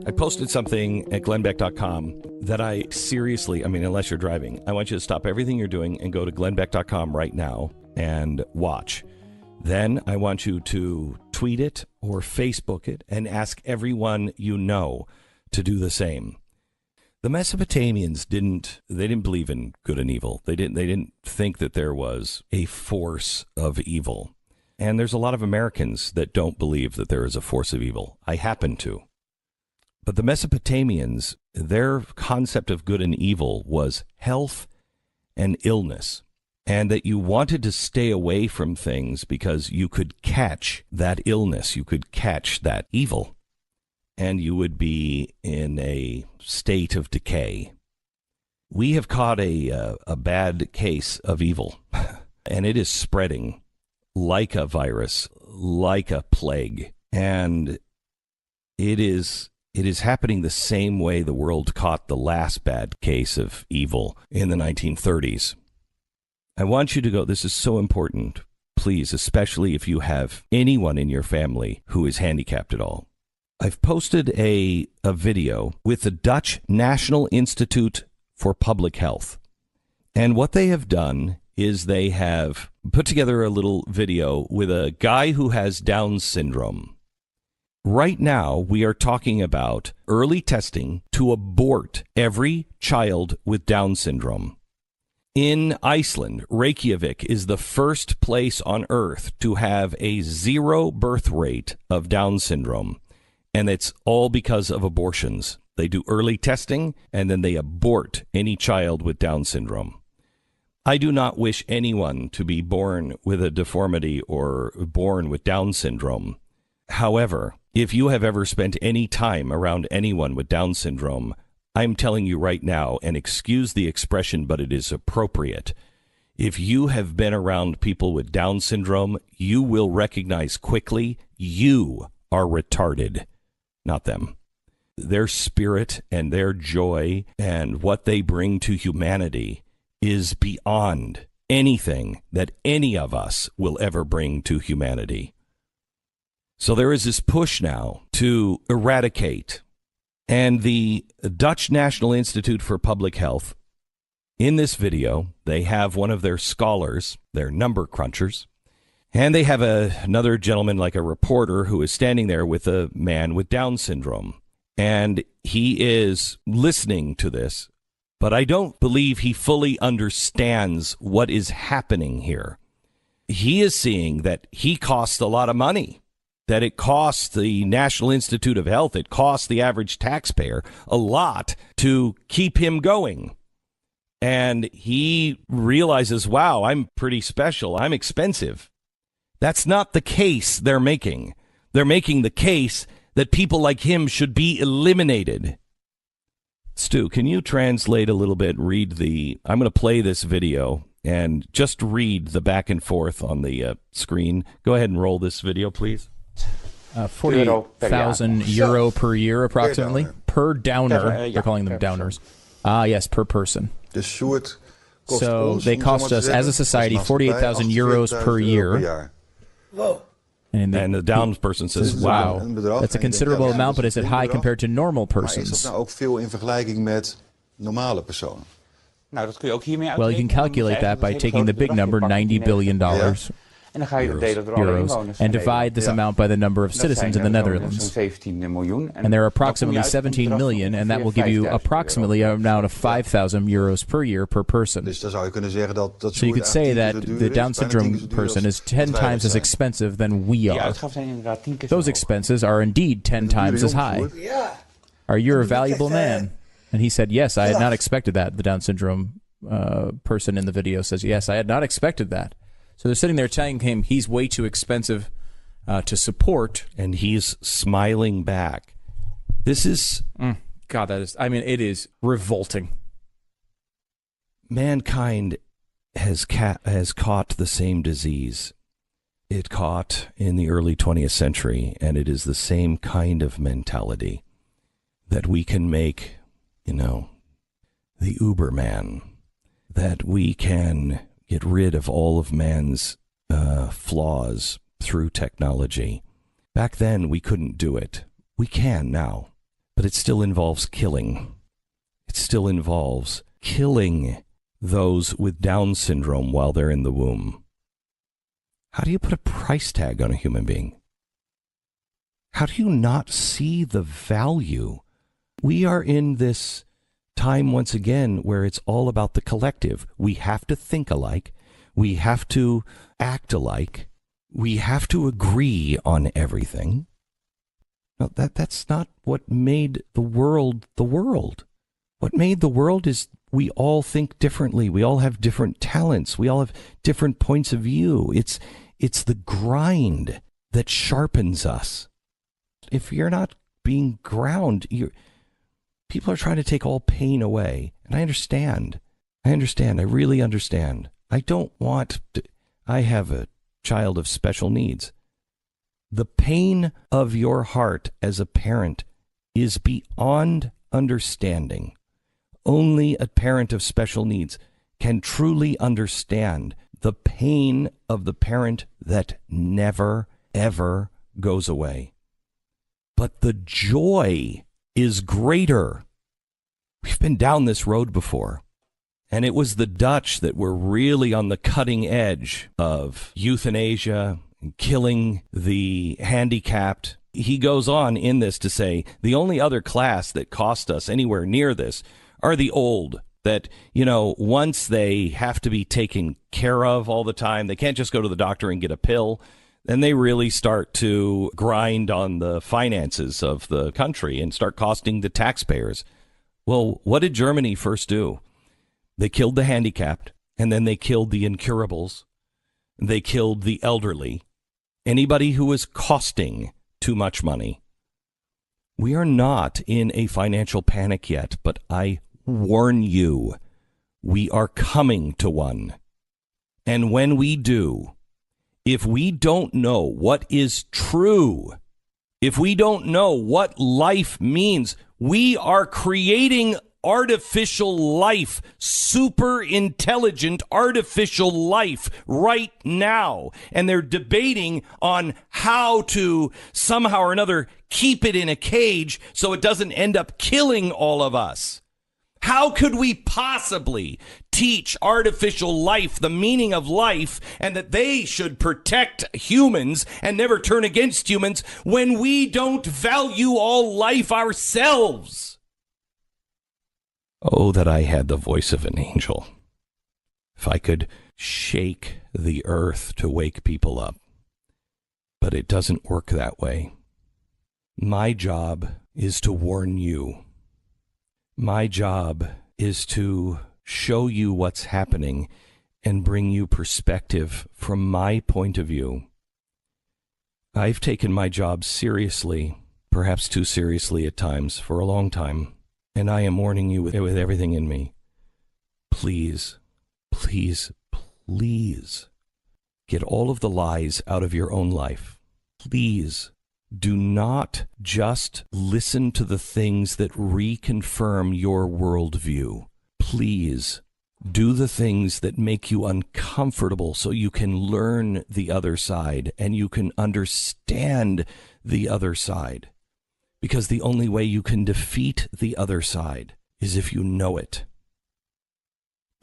I posted something at glennbeck.com that I seriously, unless you're driving, I want you to stop everything you're doing and go to glennbeck.com right now and watch. Then I want you to tweet it or Facebook it and ask everyone you know to do the same. The Mesopotamians didn't believe in good and evil. They didn't think that there was a force of evil. And there's a lot of Americans that don't believe that there is a force of evil. I happen to. But the Mesopotamians, their concept of good and evil was health and illness, and that you wanted to stay away from things because you could catch that illness, you could catch that evil, and you would be in a state of decay. We have caught a bad case of evil, and it is spreading like a virus, like a plague, and it is happening the same way the world caught the last bad case of evil in the 1930s. I want you to go, this is so important, please, especially if you have anyone in your family who is handicapped at all. I've posted a video with the Dutch National Institute for Public Health. And what they have done is they have put together a little video with a guy who has Down syndrome. Right now, we are talking about early testing to abort every child with Down syndrome. In Iceland, Reykjavik is the first place on earth to have a 0 birth rate of Down syndrome. And it's all because of abortions. They do early testing, and then they abort any child with Down syndrome. I do not wish anyone to be born with a deformity or born with Down syndrome. However, if you have ever spent any time around anyone with Down syndrome, I'm telling you right now, and excuse the expression, but it is appropriate. If you have been around people with Down syndrome, you will recognize quickly you are retarded, not them. Their spirit and their joy and what they bring to humanity is beyond anything that any of us will ever bring to humanity. So there is this push now to eradicate. And the Dutch National Institute for Public Health, in this video, they have one of their scholars, their number crunchers, and they have another gentleman, like a reporter, who is standing there with a man with Down syndrome. And he is listening to this, but I don't believe he fully understands what is happening here. He is seeing that he costs a lot of money. That it costs the National Institute of Health, it costs the average taxpayer a lot to keep him going. And he realizes, wow, I'm pretty special. I'm expensive. That's not the case they're making. They're making the case that people like him should be eliminated. Stu, can you translate a little bit? I'm going to play this video and just read the back and forth on the screen. Go ahead and roll this video, please. 40,000 euro per year, approximately, per downer. They're calling them downers. Yes, per person. So they cost us, as a society, 48,000 euros per year. And the down person says, wow, that's a considerable amount, but is it high compared to normal persons? Well, you can calculate that by taking the big number, $90 billion. Euros, and divide this amount by the number of citizens in the Netherlands. And there are approximately 17 million, and that will give you approximately an amount of 5,000 euros per year per person. So you could say that the Down syndrome person is 10 times as expensive than we are. Those expenses are indeed 10 times as high. Are you a valuable man? And he said, yes, I had not expected that. The Down syndrome person in the video says, yes, I had not expected that. So they're sitting there telling him he's way too expensive to support. And he's smiling back. This is... God, it is revolting. Mankind has caught the same disease it caught in the early 20th century, and it is the same kind of mentality that we can make, the Uberman, that we can get rid of all of man's flaws through technology. Back then, we couldn't do it. We can now. But it still involves killing. It still involves killing those with Down syndrome while they're in the womb. How do you put a price tag on a human being? How do you not see the value? We are in this time once again where it's all about the collective. We have to think alike. We have to act alike. We have to agree on everything. No, that's not what made the world the world. What made the world is we all think differently. We all have different talents. We all have different points of view. It's the grind that sharpens us. If you're not being ground, people are trying to take all pain away. And I understand. I really understand. I don't want to, I have a child of special needs. The pain of your heart as a parent is beyond understanding. Only a parent of special needs can truly understand the pain of the parent that never, ever goes away. But the joy is greater. We've been down this road before. And it was the Dutch that were really on the cutting edge of euthanasia, killing the handicapped. He goes on in this to say, the only other class that cost us anywhere near this are the old, that, once they have to be taken care of all the time, they can't just go to the doctor and get a pill. Then they really start to grind on the finances of the country and start costing the taxpayers. Well, what did Germany first do? They killed the handicapped, and then they killed the incurables. They killed the elderly. Anybody who was costing too much money. We are not in a financial panic yet, but I warn you, we are coming to one. And when we do, if we don't know what is true, if we don't know what life means, we are creating artificial life, super intelligent artificial life right now. And they're debating on how to somehow or another keep it in a cage so it doesn't end up killing all of us. How could we possibly teach artificial life the meaning of life and that they should protect humans and never turn against humans when we don't value all life ourselves? Oh, that I had the voice of an angel. If I could shake the earth to wake people up. But it doesn't work that way. My job is to warn you. My job is to show you what's happening and bring you perspective from my point of view. I've taken my job seriously, perhaps too seriously at times, for a long time. And I am warning you with everything in me. Please, please, please get all of the lies out of your own life. Please do not just listen to the things that reconfirm your worldview. Please do the things that make you uncomfortable so you can learn the other side and you can understand the other side. Because the only way you can defeat the other side is if you know it.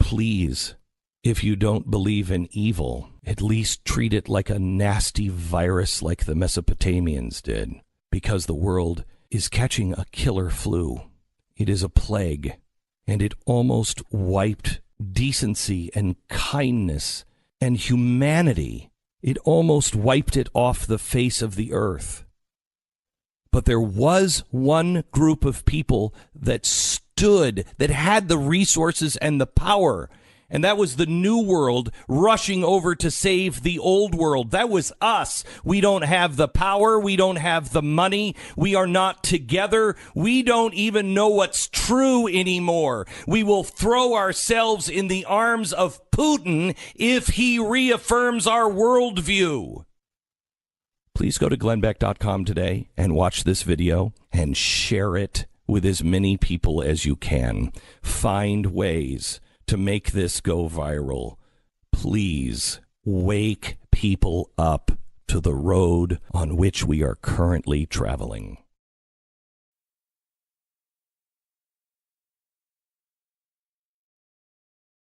Please, if you don't believe in evil, at least treat it like a nasty virus like the Mesopotamians did. Because the world is catching a killer flu. It is a plague, and it almost wiped decency and kindness and humanity. It almost wiped it off the face of the earth. But there was one group of people that stood, that had the resources and the power. And that was the new world rushing over to save the old world. That was us. We don't have the power. We don't have the money. We are not together. We don't even know what's true anymore. We will throw ourselves in the arms of Putin if he reaffirms our worldview. Please go to glennbeck.com today and watch this video and share it with as many people as you can. Find ways to make this go viral. Please wake people up to the road on which we are currently traveling.